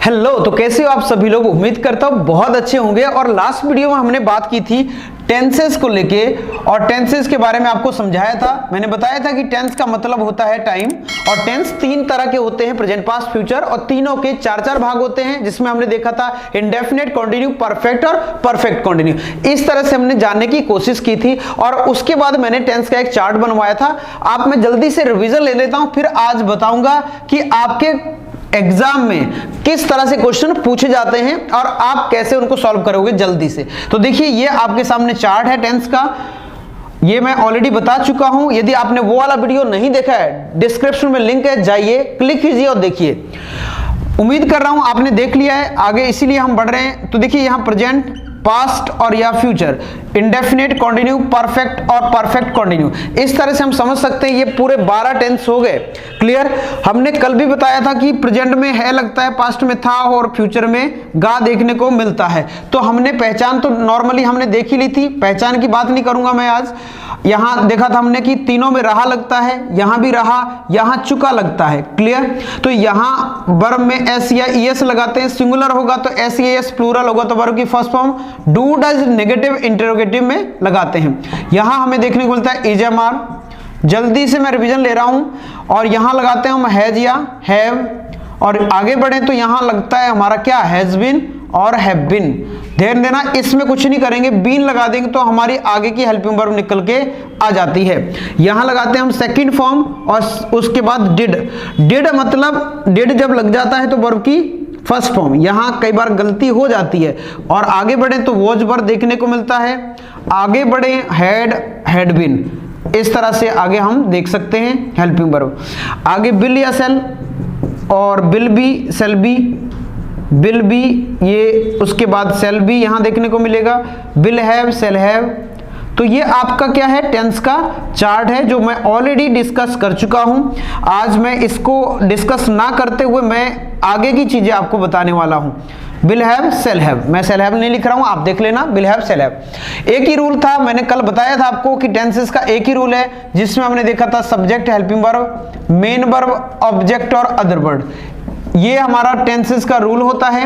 Hello, तो कैसे हो आप सभी लोग। उम्मीद करता हूँ बहुत अच्छे होंगे। और लास्ट वीडियो में हमने बात की थी टेंसेस को लेके, और टेंसेस के बारे में आपको समझाया था। मैंने बताया था कि टेंस का मतलब होता है टाइम, और टेंस तीन तरह के होते हैं, प्रेजेंट, पास्ट, फ्यूचर, और तीनों के चार चार भाग होते हैं, जिसमें हमने देखा था इंडेफिनिट, कंटिन्यू, परफेक्ट और परफेक्ट कंटिन्यू। इस तरह से हमने जानने की कोशिश की थी, और उसके बाद मैंने टेंस का एक चार्ट बनवाया था। आप मैं जल्दी से रिवीजन ले लेता हूं, फिर आज बताऊंगा कि आपके एग्जाम में किस तरह से क्वेश्चन पूछे जाते हैं और आप कैसे उनको सॉल्व करोगे जल्दी से। तो देखिए, ये आपके सामने चार्ट है टेंस का, ये मैं ऑलरेडी बता चुका हूं। यदि आपने वो वाला वीडियो नहीं देखा है, डिस्क्रिप्शन में लिंक है, जाइए, क्लिक कीजिए और देखिए। उम्मीद कर रहा हूं आपने देख लिया है। आगे इसीलिए हम बढ़ रहे हैं। तो देखिए, यहां प्रेजेंट, पास्ट और या फ्यूचर, इंडेफिनिट, कंटिन्यू, परफेक्ट और परफेक्ट कंटिन्यू, इस तरह से हम समझ सकते हैं। ये पूरे 12 टेंस हो गए। क्लियर। हमने कल भी बताया था कि प्रेजेंट में है लगता है, पास्ट में था और फ्यूचर में गा देखने को मिलता है। तो हमने पहचान तो नॉर्मली हमने देख ही ली थी, पहचान की बात नहीं करूंगा मैं आज। यहां देखा था हमने कि तीनों में रहा लगता है, यहां भी रहा, यहां चुका लगता है। क्लियर। तो यहां वर्ब में एस या ईएस लगाते हैं, सिंगुलर होगा तो एस या एस, प्लूरल होगा तो वर्ब की first form do, does, negative, interrogative में लगाते हैं। यहां हमें देखने को मिलता है इज, एम, आर। जल्दी से मैं रिवीजन ले रहा हूं। और यहां लगाते हैं हम हैज या हैव, और आगे बढ़े तो यहां लगता है हमारा क्या, हैज बीन और हैव बीन। ध्यान देना, इसमें कुछ नहीं करेंगे, बीन लगा देंगे तो हमारी आगे की हेल्पिंग वर्ब निकल के आ जाती है। यहां लगाते हैं हम सेकंड फॉर्म, और उसके बाद डिड। डिड मतलब डिड जब लग जाता है तो वर्ब की फर्स्ट फॉर्म। यहां कई बार गलती हो जाती है। और आगे बढ़े तो वॉज वर्ब देखने को मिलता है। आगे बढ़े हैड, हैड बीन, इस तरह से आगे हम देख सकते हैं हेल्पिंग वर्ब। आगे बिल या सेल, और will be, shall be, will be, ये उसके बाद सेल बी यहां देखने को मिलेगा। Will have, shall have. तो ये आपका क्या है, टेंस का चार्ट है, जो मैं ऑलरेडी डिस्कस कर चुका हूं। आज मैं इसको डिस्कस ना करते हुए मैं आगे की चीजें आपको बताने वाला हूं। बिल हैव, सेल हैव, मैं सेल हैव नहीं लिख रहा हूं, आप देख लेना, बिल हैव, सेल हैव। एक ही रूल था, मैंने कल बताया था आपको कि टेंसेस का एक ही रूल है, जिसमें हमने देखा था subject, helping verb, main verb, object और अदर वर्ड। ये हमारा टेंसेस का रूल होता है।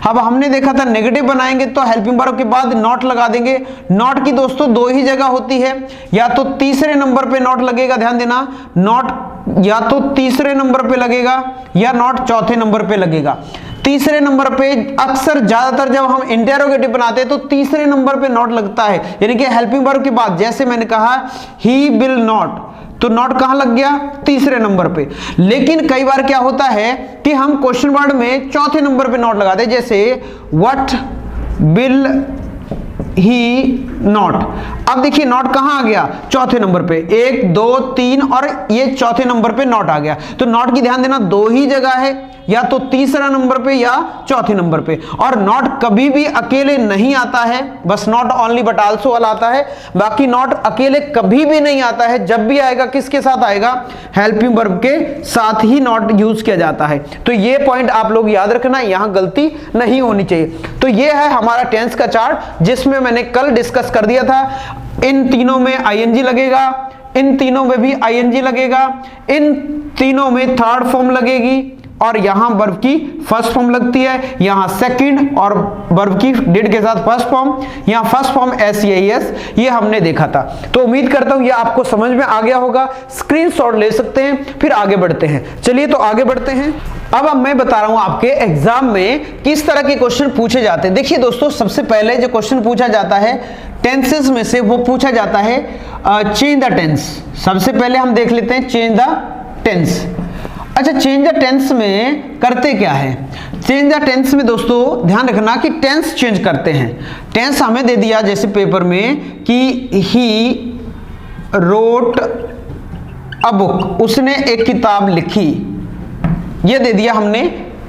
अब हमने देखा था नेगेटिव बनाएंगे तो हेल्पिंग वर्ब के बाद नॉट लगा देंगे। नॉट की दोस्तों दो ही जगह होती है, या तो तीसरे नंबर पे नॉट लगेगा, ध्यान देना, नॉट या तो तीसरे नंबर पे लगेगा या नॉट चौथे नंबर पे लगेगा। तीसरे नंबर पे अक्सर ज्यादातर जब हम इंटेरोगेटिव बनाते हैं तो तीसरे नंबर पे नॉट लगता है, यानी कि हेल्पिंग वर्ब के बाद। जैसे मैंने कहा ही विल नॉट, तो नॉट कहां लग गया, तीसरे नंबर पे। लेकिन कई बार क्या होता है कि हम क्वेश्चन वर्ड में चौथे नंबर पे नॉट लगाते हैं, जैसे व्हाट विल ही नॉट। अब देखिए नॉट कहां आ गया, चौथे नंबर पे, 1 2 3, और ये चौथे नंबर पे नॉट आ गया। तो नॉट की ध्यान देना दो ही जगह है, या तो तीसरा नंबर पे या चौथे नंबर पे। और नॉट कभी भी अकेले नहीं आता है, बस नॉट ओनली बट आल्सो वाला आता है। बाकी नॉट अकेले कभी भी नहीं आता है। जब भी आएगा किसके साथ आएगा, हेल्पिंग वर्ब के साथ ही नॉट यूज किया जाता है। तो ये पॉइंट आप लोग याद रखना, यहां गलती नहीं होनी चाहिए। तो ये है हमारा टेंस का चार्ट, जिसमें मैंने कल डिस्कस कर दिया था। इन तीनों में आईएनजी लगेगा, इन तीनों में भी आईएनजी लगेगा, इन तीनों में थर्ड फॉर्म लगेगी, और यहां वर्ब की फर्स्ट फॉर्म लगती है, यहां सेकंड, और वर्ब की डिड के साथ फर्स्ट फॉर्म, यहां फर्स्ट फॉर्म एस या एस। ये हमने देखा था। तो उम्मीद करता हूं ये आपको समझ में आ गया होगा। स्क्रीनशॉट ले सकते हैं, फिर आगे बढ़ते हैं। चलिए तो आगे बढ़ते हैं। अब मैं बता रहा हूं आपके एग्जाम में किस तरह के क्वेश्चन पूछे जाते हैं। देखिए दोस्तों, सबसे पहले जो क्वेश्चन पूछा जाता है टेंसेस में से, वो पूछा जाता है चेंज द टेंस। सबसे पहले हम देख लेते हैं चेंज द टेंस। अच्छा, चेंज द टेंस में करते क्या है। चेंज द टेंस में दोस्तों ध्यान रखना कि टेंस चेंज करते हैं। टेंस हमें दे दिया जैसे पेपर में कि ही रोट अ बुक, उसने एक किताब लिखी, ये दे दिया हमने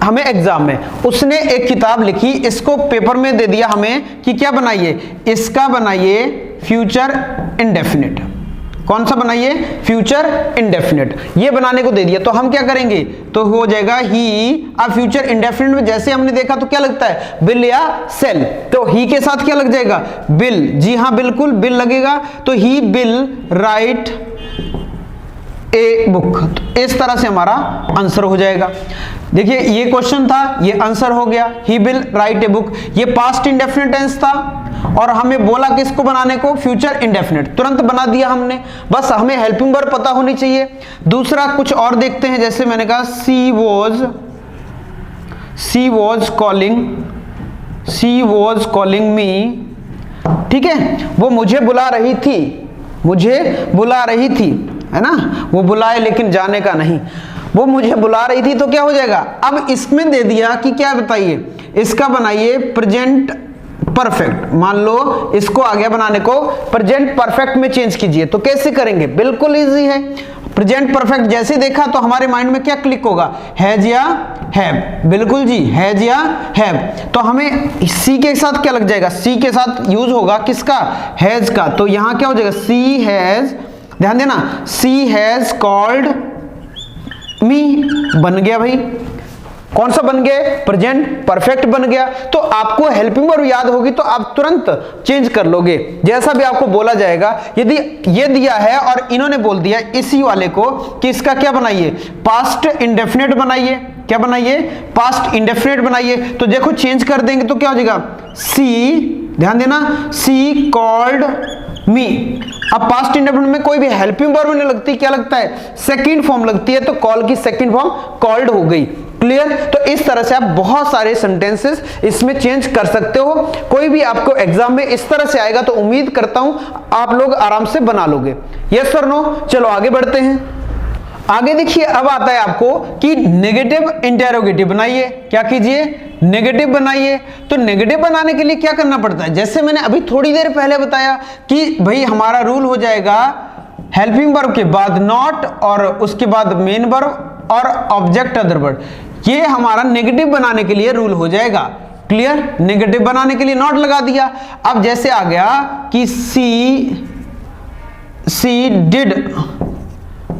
हमें एग्जाम में। उसने एक किताब लिखी, इसको पेपर में दे दिया हमें कि क्या बनाइए, इसका बनाइए फ्यूचर इंडेफिनिट। कौन सा बनाइए, फ्यूचर इंडेफिनिट। ये बनाने को दे दिया, तो हम क्या करेंगे, तो हो जाएगा ही। अब फ्यूचर इंडेफिनिट में जैसे हमने देखा तो क्या लगता है, बिल या सेल। तो ही के साथ क्या लग जाएगा, बिल। जी हाँ बिल्कुल, बिल लगेगा। तो ही बिल राइट ए बुक। तो इस तरह से हमारा आंसर हो जाएगा। देखिए ये क्वेश्चन था, ये आंसर हो गया। He will write a book, ये पास्ट इंडेफिनिट टेंस था और हमें बोला किसको बनाने को, फ्यूचर इंडेफिनिट, तुरंत बना दिया हमने। बस हमें हेल्पिंग वर्ब पता होनी चाहिए। दूसरा कुछ और देखते हैं, जैसे मैंने कहा सी वॉज कॉलिंग मी, ठीक है, वो मुझे बुला रही थी, है ना, वो बुलाए लेकिन जाने का नहीं, वो मुझे बुला रही थी। तो क्या हो जाएगा, अब इसमें दे दिया कि क्या बताइए, इसका बनाइए प्रेजेंट परफेक्ट। मान लो इसको आगे बनाने को प्रेजेंट परफेक्ट में चेंज कीजिए, तो कैसे करेंगे, बिल्कुल इजी है। प्रेजेंट परफेक्ट जैसे देखा तो हमारे माइंड में क्या क्लिक होगा, हैज या हैव, बिल्कुल जी, हैज या हैव। तो हमें सी के साथ क्या लग जाएगा, सी के साथ यूज होगा किसका, हैज का। तो यहां क्या हो जाएगा, सी हैज, ध्यान देना, सी हैज कॉल्ड मी, बन गया भाई, कौन सा बन गया, प्रेजेंट परफेक्ट बन गया। तो आपको हेल्पिंग वर्ब याद होगी तो आप तुरंत चेंज कर लोगे, जैसा भी आपको बोला जाएगा। यदि ये दिया है और इन्होंने बोल दिया इसी वाले को कि इसका क्या बनाइए, पास्ट इंडेफिनिट बनाइए, क्या बनाइए, पास्ट इंडेफिनिट बनाइए। तो देखो चेंज कर देंगे तो क्या हो जाएगा, सी, ध्यान देना, सी कॉल्ड मी। अब पास्ट इंडेफिनिट में कोई भी हेल्पिंग वर्ब नहीं लगती, क्या लगता है, सेकंड फॉर्म लगती है, तो कॉल की सेकंड फॉर्म कॉल्ड हो गई। क्लियर। तो इस तरह से आप बहुत सारे सेंटेंसेस इसमें चेंज कर सकते हो। कोई भी आपको एग्जाम में इस तरह से आएगा तो उम्मीद करता हूं आप लोग आराम से बना लोगे। यस और नो। चलो आगे बढ़ते हैं। आगे देखिए, अब आता है आपको कि नेगेटिव इंटेरोगेटिव बनाइए। क्या कीजिए, नेगेटिव बनाइए। तो नेगेटिव बनाने के लिए क्या करना पड़ता है, जैसे मैंने अभी थोड़ी देर पहले बताया कि भाई हमारा रूल हो जाएगा हेल्पिंग वर्ब के बाद नॉट और उसके बाद मेन वर्ब और ऑब्जेक्ट अदर वर्ड। ये हमारा नेगेटिव बनाने के लिए रूल हो जाएगा। क्लियर। नेगेटिव बनाने के लिए नॉट लगा दिया। अब जैसे आ गया कि सी डिड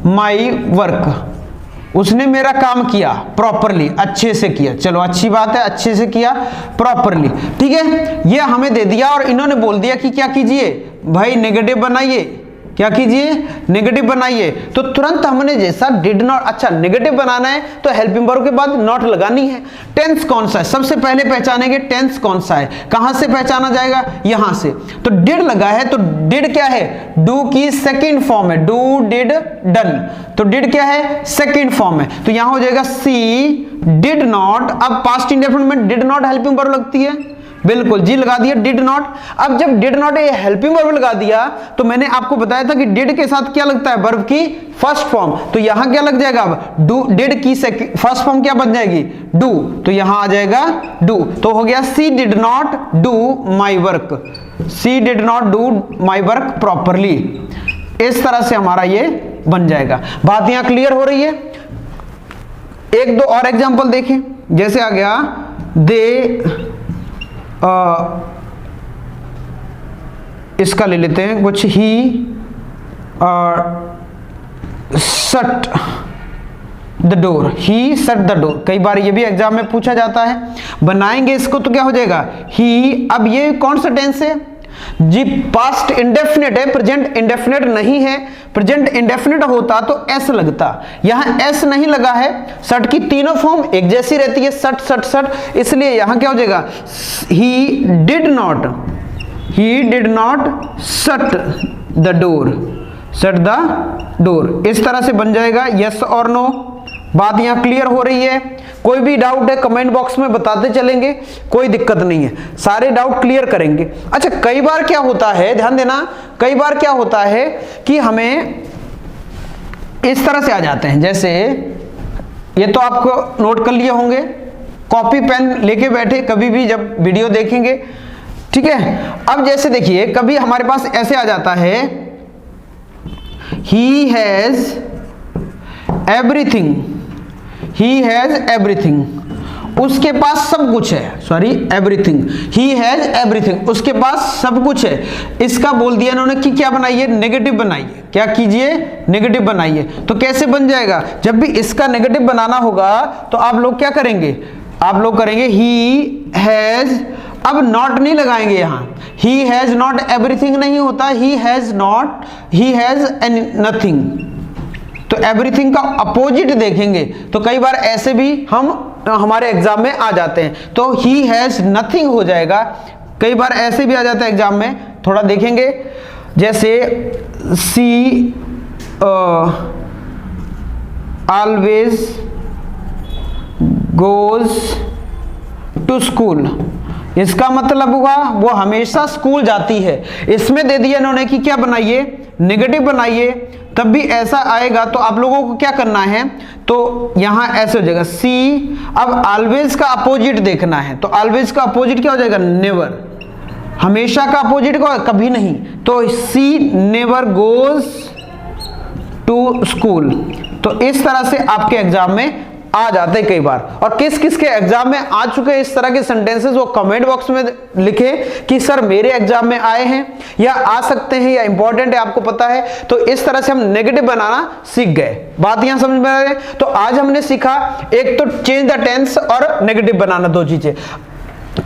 माई वर्क, उसने मेरा काम किया प्रॉपरली, अच्छे से किया। चलो अच्छी बात है, अच्छे से किया प्रॉपरली, ठीक है। ये हमें दे दिया और इन्होंने बोल दिया कि क्या कीजिए भाई, नेगेटिव बनाइए। क्या कीजिए, नेगेटिव बनाइए। तो तुरंत हमने जैसा डिड नॉट, अच्छा नेगेटिव बनाना है तो हेल्पिंग वर्ब के बाद नॉट लगानी है। टेंस कौन सा है, सबसे पहले पहचानेंगे टेंस कौन सा है। कहां से पहचाना जाएगा, यहां से। तो डिड लगा है तो डिड क्या है, डू की सेकंड फॉर्म है, डू डिड डन। तो डिड क्या है, सेकंड फॉर्म है। तो यहां हो जाएगा सी डिड नॉट। अब पास्ट इंडेफिनिट में डिड नॉट हेल्पिंग वर्ब लगती है, बिल्कुल जी, लगा दिया डिड नॉट। अब जब डिड नॉट ये हेल्पिंग वर्ब लगा दिया तो मैंने आपको बताया था कि डिड के साथ क्या लगता है, वर्ब की फर्स्ट फॉर्म। तो यहां क्या लग जाएगा, अब डू, डिड की फर्स्ट फॉर्म क्या बन जाएगी, डू। तो यहां आ जाएगा डू। तो हो गया she did not do my work, she did not do my work properly. इस तरह से हमारा ये बन जाएगा। बात यहां क्लियर हो रही है। एक दो और एग्जांपल देखें। जैसे आ गया दे, इसका ले लेते हैं कुछ, he shut the door, he shut the door. कई बार ये भी एग्जाम में पूछा जाता है। बनाएंगे इसको तो क्या हो जाएगा, ही। अब ये कौन सा टेंस है जी, पास्ट इंडेफिनिट है, प्रेजेंट इंडेफिनिट नहीं है। प्रेजेंट इंडेफिनिट होता तो एस लगता, यहां एस नहीं लगा है। शट की तीनों फॉर्म एक जैसी रहती है, शट शट शट, इसलिए यहां क्या हो जाएगा, he did not shut the door, shut the door. इस तरह से बन जाएगा। यस और नो। बात यहां क्लियर हो रही है। कोई भी डाउट है कमेंट बॉक्स में बताते चलेंगे, कोई दिक्कत नहीं है, सारे डाउट क्लियर करेंगे। अच्छा, कई बार क्या होता है, ध्यान देना, कई बार क्या होता है कि हमें इस तरह से आ जाते हैं। जैसे ये तो आपको नोट कर लिए होंगे, कॉपी पेन लेके बैठे कभी भी जब वीडियो देखेंगे, ठीक है। अब जैसे देखिए, कभी हमारे पास ऐसे आ जाता है, he has everything, he has everything, उसके पास सब कुछ है। Sorry, everything, he has everything, उसके पास सब कुछ है। इसका बोल दिया इन्होंने कि क्या बनाइए, नेगेटिव बनाइए। क्या कीजिए, नेगेटिव बनाइए। तो कैसे बन जाएगा, जब भी इसका नेगेटिव बनाना होगा तो आप लोग क्या करेंगे, आप लोग करेंगे ही हैज, अब नॉट नहीं लगाएंगे यहां, ही हैज नॉट एवरीथिंग नहीं होता, he has not, he has nothing, तो एवरीथिंग का अपोजिट देखेंगे तो कई बार ऐसे भी हमारे एग्जाम में आ जाते हैं, तो ही हैज नथिंग हो जाएगा। कई बार ऐसे भी आ जाता है एग्जाम में, थोड़ा देखेंगे, जैसे सी ऑलवेज गोज टू स्कूल, इसका मतलब हुआ वो हमेशा स्कूल जाती है। इसमें दे दिया इन्होंने कि क्या बनाइए, नेगेटिव बनाइए, तब भी ऐसा आएगा। तो आप लोगों को क्या करना है, तो यहां ऐसे हो जाएगा सी। अब ऑलवेज का अपोजिट देखना है, तो ऑलवेज का अपोजिट क्या हो जाएगा, नेवर। हमेशा का अपोजिट को कभी नहीं, तो सी नेवर गोज टू स्कूल। तो इस तरह से आपके एग्जाम में आ जाते हैं कई बार। और किस किस के एग्जाम में आ चुके हैं इस तरह के सेंटेंसेस, वो कमेंट बॉक्स में लिखे कि सर मेरे एग्जाम में आए हैं या आ सकते हैं या इंपॉर्टेंट है, आपको पता है। तो इस तरह से हम नेगेटिव बनाना सीख गए। बात यहां समझ में आ रही है। तो आज हमने सीखा एक तो चेंज द टेंस और नेगेटिव बनाना, दो चीजें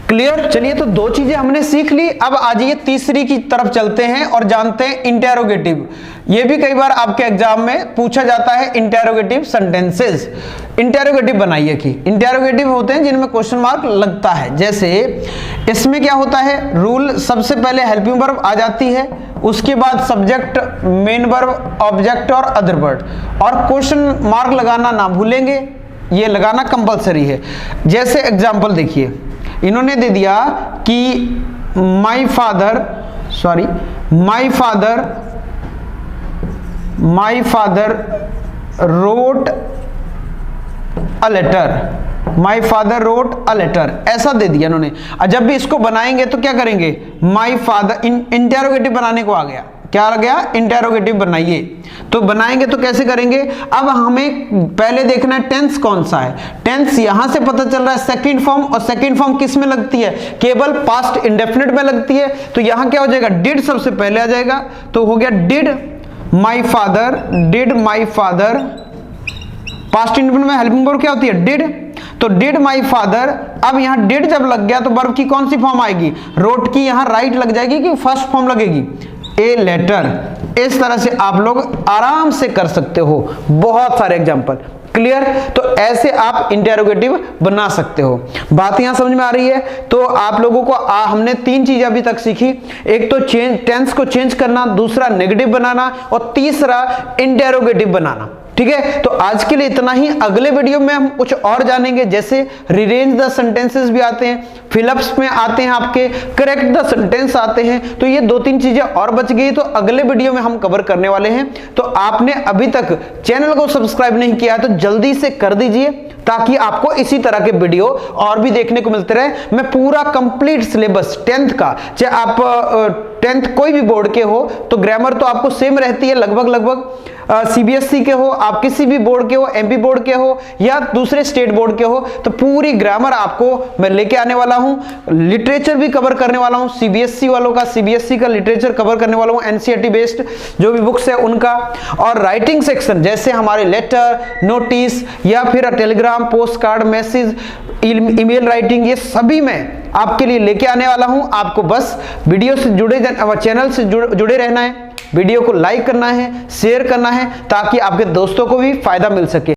क्लियर। चलिए, तो दो चीजें हमने सीख ली। अब आ जाइए तीसरी की तरफ चलते हैं और जानते हैं इंटेरोगेटिव। ये भी कई बार आपके एग्जाम में पूछा जाता है, इंटेरोगेटिव सेंटेंसेस। इंटेरोगेटिव बनाइए कि इंटेरोगेटिव होते हैं जिनमें क्वेश्चन मार्क लगता है। जैसे इसमें क्या होता है, रूल सबसे पहले हेल्पिंग वर्ब आ जाती है, उसके बाद सब्जेक्ट, मेन वर्ब, ऑब्जेक्ट और अदर वर्ड, और क्वेश्चन मार्क लगाना ना भूलेंगे, ये लगाना कंपलसरी है। जैसे एग्जाम्पल देखिए, इन्होंने दे दिया कि my father wrote a letter, ऐसा दे दिया इन्होंने। और जब भी इसको बनाएंगे तो क्या करेंगे, माई फादर, इंटेरोगेटिव बनाने को आ गया, क्या आ गया, इंटेरोगेटिव बनाइए। तो बनाएंगे तो कैसे करेंगे, अब हमें पहले देखना है टेंस कौन सा है। टेंस यहां से पता चल रहा है सेकंड फॉर्म, और सेकंड फॉर्म किस में लगती है, केवल पास्ट इंडेफिनिट में लगती है। तो यहां क्या हो जाएगा, डिड सबसे पहले आ जाएगा, तो हो गया did my father. Past indefinite में हेल्पिंग वर्ब क्या होती है, डिड, तो डिड माई फादर। अब यहां डिड जब लग गया तो वर्ब की कौन सी फॉर्म आएगी, रोट की यहां राइट लग जाएगी कि फर्स्ट फॉर्म लगेगी, ए लेटर। इस तरह से आप लोग आराम से कर सकते हो, बहुत सारे एग्जांपल क्लियर। तो ऐसे आप इंटेरोगेटिव बना सकते हो। बात यहां समझ में आ रही है। तो आप लोगों को हमने तीन चीजें अभी तक सीखी, एक तो टेंस को चेंज करना, दूसरा नेगेटिव बनाना, और तीसरा इंटेरोगेटिव बनाना। ठीक है, तो आज के लिए इतना ही। अगले वीडियो में हम कुछ और जानेंगे, जैसे रिरेंज द सेंटेंसेस भी आते हैं, फिलअप्स में आते हैं, आपके करेक्ट द सेंटेंस आते हैं। तो ये दो तीन चीजें और बच गई, तो अगले वीडियो में हम कवर करने वाले हैं। तो आपने अभी तक चैनल को सब्सक्राइब नहीं किया है तो जल्दी से कर दीजिए, ताकि आपको इसी तरह के वीडियो और भी देखने को मिलते रहे। मैं पूरा कंप्लीट सिलेबस 10th का, चाहे आप 10th कोई भी बोर्ड के हो, तो ग्रामर तो आपको सेम रहती है लगभग सीबीएसई के हो, आप किसी भी बोर्ड के हो, एमपी बोर्ड के हो या दूसरे स्टेट बोर्ड के हो, तो पूरी ग्रामर आपको मैं लेके आने वाला हूं। लिटरेचर भी कवर करने वाला हूं, सीबीएसई वालों का, सीबीएसई का लिटरेचर कवर करने वाला हूं, एनसीईआरटी बेस्ड जो भी बुक्स है उनका, और राइटिंग सेक्शन जैसे हमारे लेटर, नोटिस या फिर Telegram, post card, message, email writing, ये सभी मैं आपके लिए लेके आने वाला हूं। आपको बस वीडियो से चैनल से जुड़े रहना है, वीडियो को लाइक करना है, शेयर करना है, ताकि आपके दोस्तों को भी फायदा मिल सके।